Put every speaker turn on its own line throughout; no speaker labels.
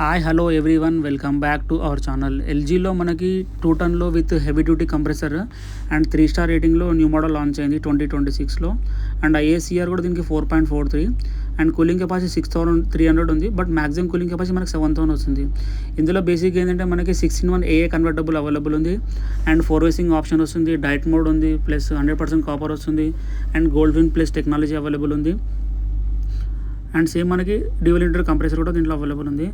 Hi hello everyone, welcome back to our channel. ఎల్జీలో మనకి 2 టన్లో with heavy duty compressor and 3 star రేటింగ్లో new model launch అయింది 2026లో. అండ్ ఐఏసీఆర్ కూడా దీనికి 4.43 అండ్ కూలింగ్ కెపాసిటీ 6300 ఉంది. బట్ మ్యాక్సిమం కూలింగ్ కెపాసిటీ మనకి 7000 వస్తుంది. ఇందులో బేసిక్ ఏంటంటే మనకి 6-in-1 ఏఏ కన్వర్టబుల్ అవైలబుల్ ఉంది అండ్ 4 వేసింగ్ ఆప్షన్ వస్తుంది, డైట్ మోడ్ ఉంది, ప్లస్ 100% కాపర్ వస్తుంది and gold win plus technology available ఉంది. అండ్ సేమ్ మనకి డ్యూయల్ ఇంటర్ కంప్రెసర్ కూడా దీంట్లో అవైలబుల్ ఉంది.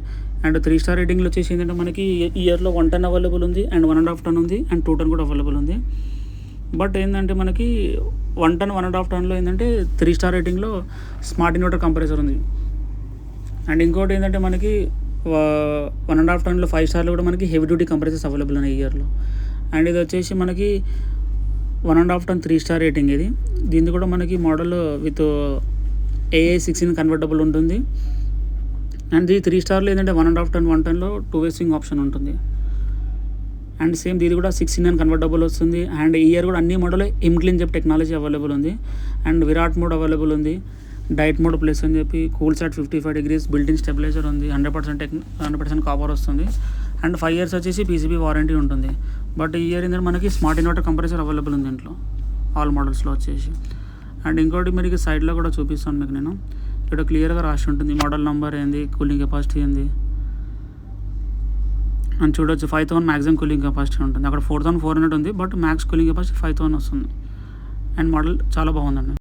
అండ్ 3 స్టార్ రేటింగ్లో వచ్చేసి ఏంటంటే మనకి ఇయర్లో 1 టన్ అవైలబుల్ ఉంది అండ్ 1.5 టన్ ఉంది అండ్ 2 టన్ కూడా అవైలబుల్ ఉంది. బట్ ఏంటంటే మనకి 1 టన్ 1.5 టన్లో ఏంటంటే 3 స్టార్ రేటింగ్లో స్మార్ట్ ఇన్వర్టర్ కంప్రెసర్ ఉంది. అండ్ ఇంకోటి ఏంటంటే మనకి 1.5 టన్లో 5 స్టార్లో కూడా మనకి హెవీ డ్యూటీ కంప్రెసర్స్ అవైలబుల్ ఉన్నాయి ఇయర్లో. అండ్ ఇది వచ్చేసి మనకి 1.5 టన్ 3 స్టార్ రేటింగ్ ఇది. దీన్ని కూడా మనకి model with AI 6-in convertible ఉంటుంది. అండ్ ఇది 3 స్టార్లో ఏంటంటే 1.5 టన్ 1 టన్లో 2 వేసింగ్ ఆప్షన్ ఉంటుంది. అండ్ సేమ్ దీది కూడా 6-in కన్వర్టబుల్ వస్తుంది. అండ్ ఈ ఇయర్ కూడా అన్ని మోడల్ ఇమ్క్లీన్ చెప్పి టెక్నాలజీ అవైలబుల్ ఉంది. అండ్ విరాట్ మోడ్ అవైలబుల్ ఉంది, డైట్ మోడ్ ప్లస్ అని చెప్పి కూల్ సాట్ 55 degrees బిల్ట్ ఇన్ స్టెబిలైజర్ ఉంది, 100% కాపర్ వస్తుంది అండ్ 5 years వచ్చేసి పీసీబీ వారంటీ ఉంటుంది. బట్ ఈ ఇయర్ ఏంటంటే మనకి స్మార్ట్ ఇన్వర్టర్ కంప్రెసర్ అవైలబుల్ ఉంది దీంట్లో ఆల్ మోడల్స్లో వచ్చేసి. అండ్ ఇంకోటి మీకు సైడ్లో కూడా చూపిస్తాను మీకు నేను. ఇక్కడ క్లియర్గా రాసి ఉంటుంది మోడల్ నెంబర్ ఏంది, కూలింగ్ కెపాసిటీ ఏంది అని చూడొచ్చు. 5000 మ్యాక్సిమం కూలింగ్ కెపాసిటీ ఉంటుంది. అక్కడ 4400 ఉంది, బట్ మ్యాక్స్ కూలింగ్ కెపాసిటీ 5000 వస్తుంది. అండ్ మోడల్ చాలా బాగుందండి.